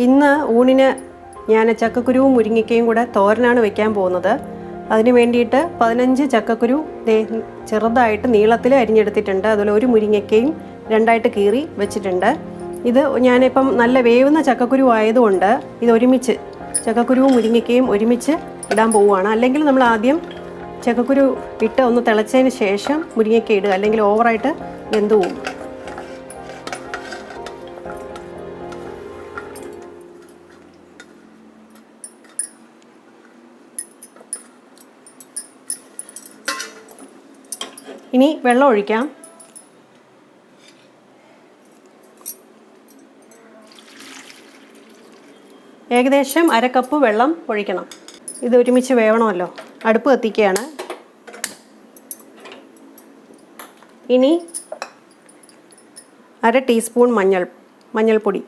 ഇന്ന് ഊണിന് ഞാൻ ചക്കക്കുരുവും മുരിങ്ങയ്ക്കയും കൂടെ തോരനാണ് വെക്കാൻ പോകുന്നത്. അതിന് വേണ്ടിയിട്ട് 15 ചക്കക്കുരു ചെറുതായിട്ട് നീളത്തിൽ അരിഞ്ഞെടുത്തിട്ടുണ്ട്. അതുപോലെ ഒരു മുരിങ്ങയ്ക്കയും രണ്ടായിട്ട് കീറി വെച്ചിട്ടുണ്ട്. ഇത് ഞാനിപ്പം നല്ല വേവുന്ന ചക്കക്കുരു ആയതുകൊണ്ട് ഇത് ഒരുമിച്ച് ചക്കക്കുരുവും മുരിങ്ങയ്ക്കയും ഒരുമിച്ച് ഇടാൻ പോവുകയാണ്. അല്ലെങ്കിൽ നമ്മൾ ആദ്യം ചക്കക്കുരു ഇട്ട് ഒന്ന് തിളച്ചതിന് ശേഷം മുരിങ്ങയ്ക്ക ഇടുക, അല്ലെങ്കിൽ ഓവറായിട്ട് വെന്ത് പോവും. ഇനി വെള്ളം ഒഴിക്കാം. ഏകദേശം 1/2 കപ്പ് വെള്ളം ഒഴിക്കണം. ഇത് ഒരുമിച്ച് വേവണമല്ലോ. അടുപ്പ് കത്തിക്കുകയാണ്. ഇനി 1/2 ടീസ്പൂൺ മഞ്ഞൾപ്പൊടി,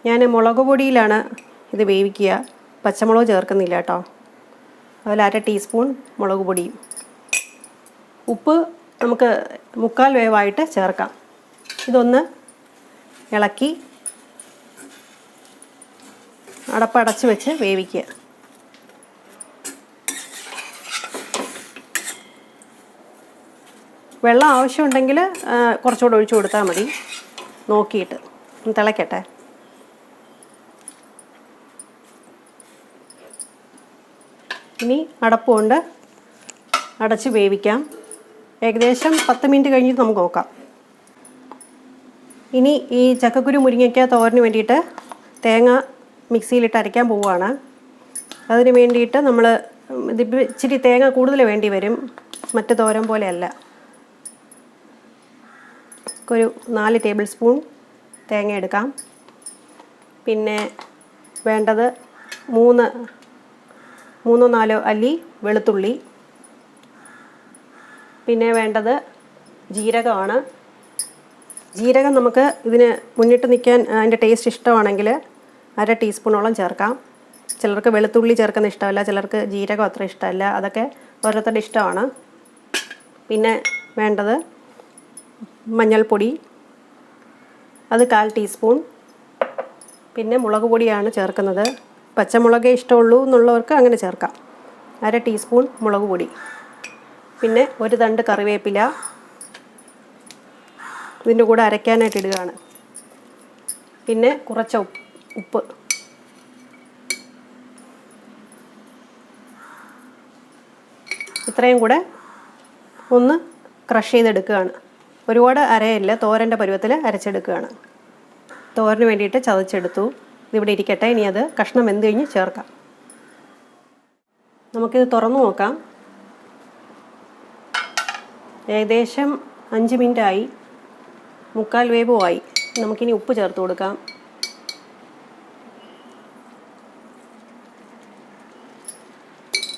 ഞാൻ മുളക് പൊടിയിലാണ് ഇത് വേവിക്കുക, പച്ചമുളക് ചേർക്കുന്നില്ല കേട്ടോ. അതുപോലെ 1/2 ടീസ്പൂൺ മുളക് പൊടിയും. ഉപ്പ് നമുക്ക് 1/4 വേവായിട്ട് ചേർക്കാം. ഇതൊന്ന് ഇളക്കി അടപ്പടച്ച് വെച്ച് വേവിക്കുക. വെള്ളം ആവശ്യമുണ്ടെങ്കിൽ കുറച്ചുകൂടെ ഒഴിച്ചു കൊടുത്താൽ മതി. നോക്കിയിട്ട് തിളയ്ക്കട്ടെ. ഇനി അടപ്പ് കൊണ്ട് അടച്ച് വേവിക്കാം. ഏകദേശം 10 മിനിറ്റ് കഴിഞ്ഞിട്ട് നമുക്ക് നോക്കാം. ഇനി ഈ ചക്കക്കുരു മുരിങ്ങയ്ക്ക തോരന് വേണ്ടിയിട്ട് തേങ്ങ മിക്സിയിലിട്ട് അരയ്ക്കാൻ പോവുകയാണ്. അതിന് വേണ്ടിയിട്ട് നമ്മൾ ഇതിപ്പോൾ ഇച്ചിരി തേങ്ങ കൂടുതൽ വേണ്ടി വരും, മറ്റ് തോരൻ പോലെയല്ല. ഒരു 4 ടേബിൾ സ്പൂൺ തേങ്ങ എടുക്കാം. പിന്നെ വേണ്ടത് 3-4 അല്ലി വെളുത്തുള്ളി. പിന്നെ വേണ്ടത് ജീരകമാണ്. ജീരകം നമുക്ക് ഇതിന് മുന്നിട്ട് നിൽക്കാൻ അതിൻ്റെ ടേസ്റ്റ് ഇഷ്ടമാണെങ്കിൽ 1/2 ടീസ്പൂണോളം ചേർക്കാം. ചിലർക്ക് വെളുത്തുള്ളി ചേർക്കുന്ന ഇഷ്ടമല്ല, ചിലർക്ക് ജീരകം അത്ര ഇഷ്ടമല്ല. അതൊക്കെ ഓരോരുത്തരുടെ ഇഷ്ടമാണ്. പിന്നെ വേണ്ടത് മഞ്ഞൾപ്പൊടി, അത് 1/4 ടീസ്പൂൺ. പിന്നെ മുളക് പൊടിയാണ് ചേർക്കുന്നത്. പച്ചമുളകേ ഇഷ്ടമുള്ളൂ എന്നുള്ളവർക്ക് അങ്ങനെ ചേർക്കാം. 1/2 ടീസ്പൂൺ മുളക് പൊടി. പിന്നെ ഒരു തണ്ട് കറിവേപ്പില ഇതിൻ്റെ കൂടെ അരയ്ക്കാനായിട്ട് ഇടുകയാണ്. പിന്നെ കുറച്ച് ഉപ്പ്. ഇത്രയും കൂടെ ഒന്ന് ക്രഷ് ചെയ്തെടുക്കുകയാണ്. ഒരുപാട് അരയല്ല, തോരൻ്റെ പരുവത്തിൽ അരച്ചെടുക്കുകയാണ്. തോരന് വേണ്ടിയിട്ട് ചതച്ചെടുത്തു. ഇതിവിടെ ഇരിക്കട്ടെ. ഇനി അത് കഷ്ണം വെന്ത് കഴിഞ്ഞ് ചേർക്കാം. നമുക്കിത് തുറന്നു നോക്കാം. ഏകദേശം 5 മിനിറ്റായി, 1/4 വേവുമായി. നമുക്കിനി ഉപ്പ് ചേർത്ത് കൊടുക്കാം.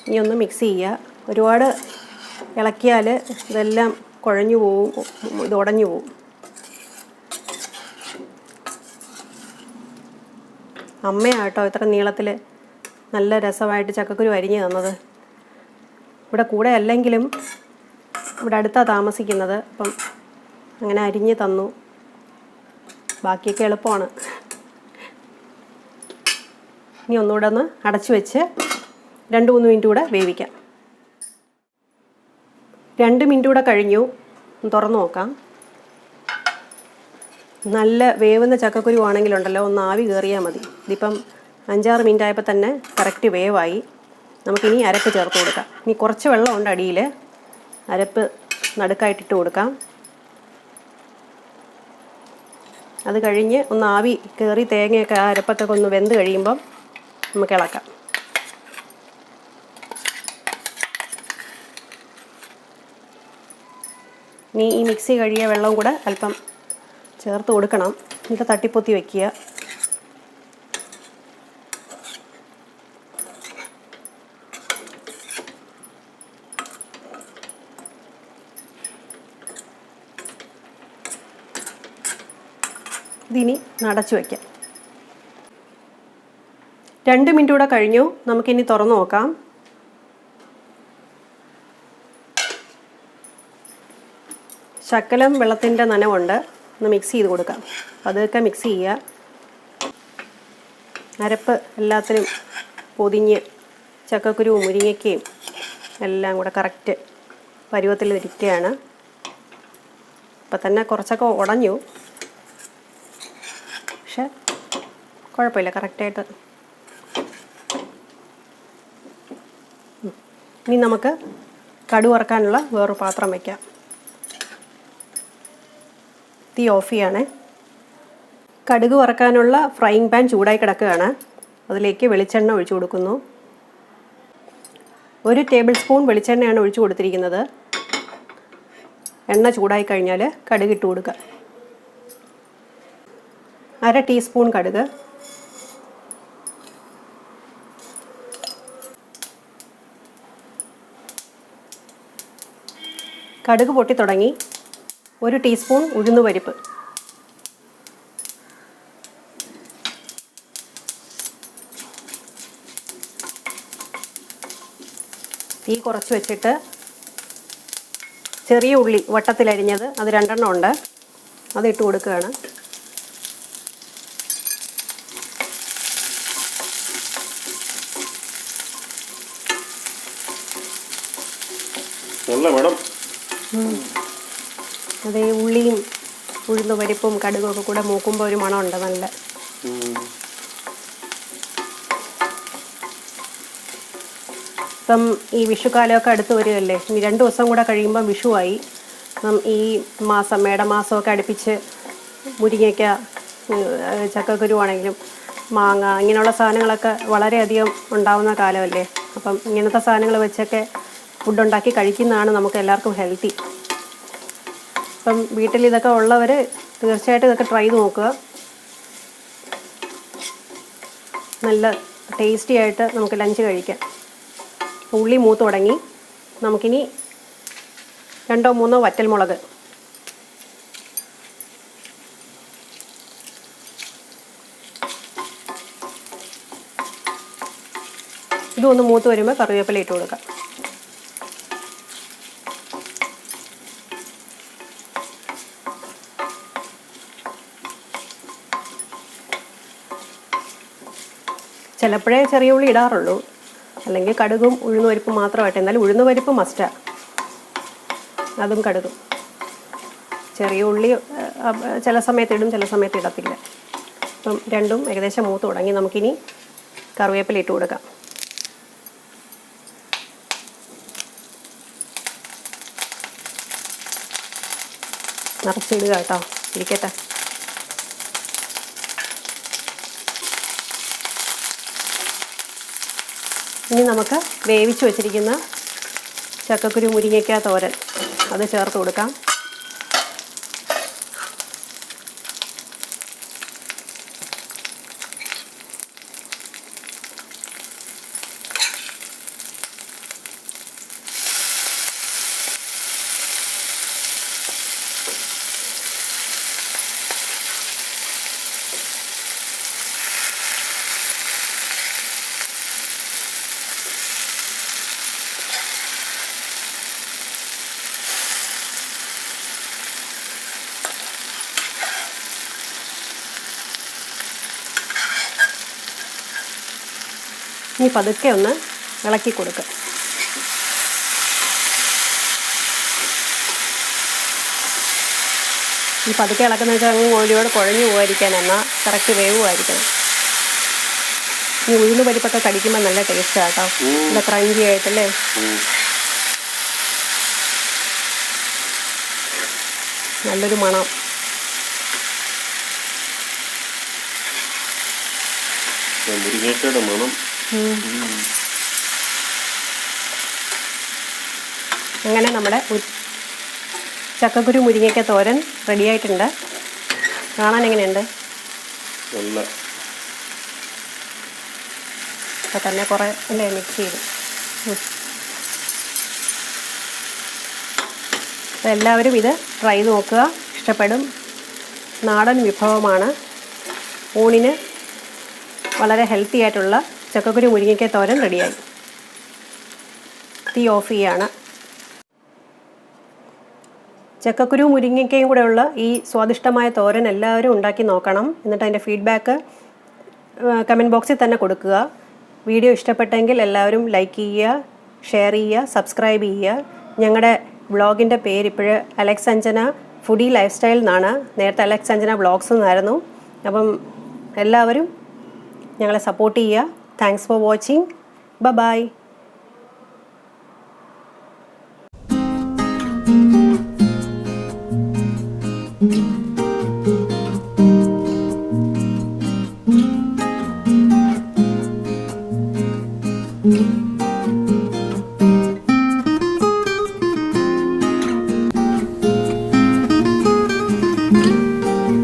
ഇനി ഒന്ന് മിക്സ് ചെയ്യുക. ഒരുപാട് ഇളക്കിയാൽ ഇതെല്ലാം കുഴഞ്ഞു പോവും, ഇത് ഉടഞ്ഞു പോവും. അമ്മയാട്ടോ ഇത്ര നീളത്തിൽ നല്ല രസമായിട്ട് ചക്കക്കുരു അരിഞ്ഞ് തന്നത്. ഇവിടെ കൂടെ അല്ലെങ്കിലും ഇവിടെ അടുത്താണ് താമസിക്കുന്നത്. അപ്പം അങ്ങനെ അരിഞ്ഞ് തന്നു. ബാക്കിയൊക്കെ എളുപ്പമാണ്. ഇനി ഒന്നുകൂടെ ഒന്ന് അടച്ചു വെച്ച് 2-3 മിനിറ്റ് കൂടെ വേവിക്കാം. 2 മിനിറ്റ് കൂടെ കഴിഞ്ഞു. തുറന്നു നോക്കാം. നല്ല വേവുന്ന ചക്കക്കുരു ആണെങ്കിലുണ്ടല്ലോ ഒന്ന് ആവി കയറിയാൽ മതി. ഇതിപ്പം 5-6 മിനിറ്റ് ആയപ്പോൾ തന്നെ കറക്റ്റ് വേവായി. നമുക്കിനി അരപ്പ് ചേർത്ത് കൊടുക്കാം. ഇനി കുറച്ച് വെള്ളമുണ്ട് അടിയിൽ. അരപ്പ് നടുക്കായിട്ടിട്ട് കൊടുക്കാം. അത് കഴിഞ്ഞ് ഒന്ന് ആവി കയറി തേങ്ങയൊക്കെ ആ അരപ്പൊക്കെ ഒന്ന് വെന്ത് കഴിയുമ്പം നമുക്ക് ഇളക്കാം. ഇനി ഈ മിക്സി കഴിയ വെള്ളം കൂടെ അല്പം ചേർത്ത് കൊടുക്കണം. എന്നിട്ട് തട്ടിപ്പൊത്തി വയ്ക്കുക. ഇതിനി അടച്ചു വയ്ക്കാം. 2 മിനിറ്റ് കൂടെ കഴിഞ്ഞു. നമുക്കിനി തുറന്നു നോക്കാം. ശകലം വെള്ളത്തിൻ്റെ നനവുണ്ട്. ഒന്ന് മിക്സ് ചെയ്ത് കൊടുക്കാം. അതൊക്കെ മിക്സ് ചെയ്യുക. അരപ്പ് എല്ലാത്തിനും പൊതിഞ്ഞ് ചക്കക്കുരുവും മുരിങ്ങയ്ക്കയും എല്ലാം കൂടെ കറക്റ്റ് പരുവത്തിൽ ഇരിക്കുകയാണ്. ഇപ്പം തന്നെ കുറച്ചൊക്കെ ഉടഞ്ഞു, പക്ഷെ കുഴപ്പമില്ല, കറക്റ്റായിട്ട്. ഇനി നമുക്ക് കടുക് വറുക്കാനുള്ള വേറൊരു പാത്രം വയ്ക്കാം. തീ ഓഫ് ചെയ്യണേ. കടുക് വറുക്കാനുള്ള ഫ്രൈയിങ് പാൻ ചൂടായി കിടക്കുകയാണ്. അതിലേക്ക് വെളിച്ചെണ്ണ ഒഴിച്ചു കൊടുക്കുന്നു. 1 ടേബിൾ സ്പൂൺ വെളിച്ചെണ്ണയാണ് ഒഴിച്ചു കൊടുത്തിരിക്കുന്നത്. എണ്ണ ചൂടായി കഴിഞ്ഞാൽ കടുക് ഇട്ട് കൊടുക്കുക. 1/2 ടീസ്പൂൺ കടുക്, കടുക് പൊട്ടി തുടങ്ങി. 1 ടീസ്പൂൺ ഉഴുന്നുപരിപ്പ്, തീ കുറച്ച് വെച്ചിട്ട് ചെറിയ ഉള്ളി വട്ടത്തിലരിഞ്ഞത് അത് 2 എണ്ണം ഉണ്ട്, അത് ഇട്ട് കൊടുക്കുകയാണ്. അതേ ഉള്ളിയും ഉഴുന്നുപരിപ്പും കടുകൊക്കെ കൂടെ മൂക്കുമ്പോൾ ഒരു മണമുണ്ട് നല്ല. ഇപ്പം ഈ വിഷുക്കാലമൊക്കെ അടുത്ത് വരികയല്ലേ. ഇനി 2 ദിവസം കൂടെ കഴിയുമ്പം വിഷുവായി. ഈ മാസം മേടമാസമൊക്കെ അടുപ്പിച്ച് മുരിങ്ങയ്ക്ക, ചക്കക്കുരുവാണെങ്കിലും മാങ്ങ, ഇങ്ങനെയുള്ള സാധനങ്ങളൊക്കെ വളരെയധികം ഉണ്ടാവുന്ന കാലമല്ലേ. അപ്പം ഇങ്ങനത്തെ സാധനങ്ങൾ വെച്ചൊക്കെ ഫുഡുണ്ടാക്കി കഴിക്കുന്നതാണ് നമുക്ക് എല്ലാവർക്കും ഹെൽത്തി. അപ്പം വീട്ടിൽ ഇതൊക്കെ ഉള്ളവർ തീർച്ചയായിട്ടും ഇതൊക്കെ ട്രൈ ചെയ്ത് നോക്കുക. നല്ല ടേസ്റ്റി ആയിട്ട് നമുക്ക് ലഞ്ച് കഴിക്കാം. ഉള്ളി മൂത്ത് തുടങ്ങി. നമുക്കിനി 2-3 വറ്റൽമുളക്, ഇതൊന്ന് മൂത്ത് വരുമ്പോൾ കറിവേപ്പില ഇട്ട് കൊടുക്കാം. ചിലപ്പോഴേ ചെറിയ ഉള്ളി ഇടാറുള്ളൂ, അല്ലെങ്കിൽ കടുകും ഉഴുന്നുപരിപ്പും മാത്രമായിട്ട്. എന്നാലും ഉഴുന്നുപരിപ്പ് മസ്റ്റാണ്, അതും കടുകും. ചെറിയ ഉള്ളി ചില സമയത്ത് ഇടും, ചില സമയത്ത് ഇടത്തില്ല. അപ്പം രണ്ടും ഏകദേശം മൂത്ത് തുടങ്ങി. നമുക്കിനി കറിവേപ്പില ഇട്ട് കൊടുക്കാം. നിറച്ചിടുക കേട്ടോ, ഇരിക്കട്ടെ. ഇനി നമുക്ക് വേവിച്ച് വെച്ചിരിക്കുന്ന ചക്കക്കുരു മുരിങ്ങയ്ക്ക തോരൻ അത് ചേർത്ത് കൊടുക്കാം. ഇനി പതുക്കെ ഒന്ന് ഇളക്കി കൊടുക്കുക. ഈ പതുക്കെ ഇളക്കുന്ന വെച്ചാൽ അങ്ങ് ഒരുപാട് കുഴഞ്ഞു പോകാതിരിക്കാൻ, എന്നാൽ കറക്റ്റ് വേവുമായിരിക്കണം. ഈ ഉഴുന്ന് പരിപ്പൊക്കെ കടിക്കുമ്പോൾ നല്ല ടേസ്റ്റാണ് കേട്ടോ, നല്ല ക്രഞ്ചി ആയിട്ടല്ലേ. നല്ലൊരു മണം. മുരിങ്ങയ്ക്കയുടെ മണം. അങ്ങനെ നമ്മുടെ ചക്കക്കുരു മുരിങ്ങയ്ക്ക തോരൻ റെഡിയായിട്ടുണ്ട്. കാണാൻ എങ്ങനെയുണ്ട്? അപ്പം തന്നെ കുറേ അല്ലേ മിക്സ് ചെയ്തു. അപ്പോൾ എല്ലാവരും ഇത് ട്രൈ ചെയ്ത് നോക്കുക, ഇഷ്ടപ്പെടും. നാടൻ വിഭവമാണ്. ഊണിന് വളരെ ഹെൽത്തി ആയിട്ടുള്ള ചക്കക്കുരു മുരിങ്ങയ്ക്ക തോരൻ റെഡിയായി. തീ ഓഫ് ചെയ്യാണ്. ചക്കക്കുരു മുരിങ്ങയ്ക്കയും കൂടെ ഉള്ള ഈ സ്വാദിഷ്ടമായ തോരൻ എല്ലാവരും ഉണ്ടാക്കി നോക്കണം. എന്നിട്ട് അതിൻ്റെ ഫീഡ്ബാക്ക് കമൻറ്റ് ബോക്സിൽ തന്നെ കൊടുക്കുക. വീഡിയോ ഇഷ്ടപ്പെട്ടെങ്കിൽ എല്ലാവരും ലൈക്ക് ചെയ്യുക, ഷെയർ ചെയ്യുക, സബ്സ്ക്രൈബ് ചെയ്യുക. ഞങ്ങളുടെ വ്ളോഗിൻ്റെ പേര് ഇപ്പോഴ് Alex Anjana foodie life style എന്നാണ്. നേരത്തെ അലക്സ് അഞ്ജന വ്ളോഗ്സ് എന്നായിരുന്നു. അപ്പം എല്ലാവരും ഞങ്ങളെ സപ്പോർട്ട് ചെയ്യുക. Thanks for watching. ബൈ.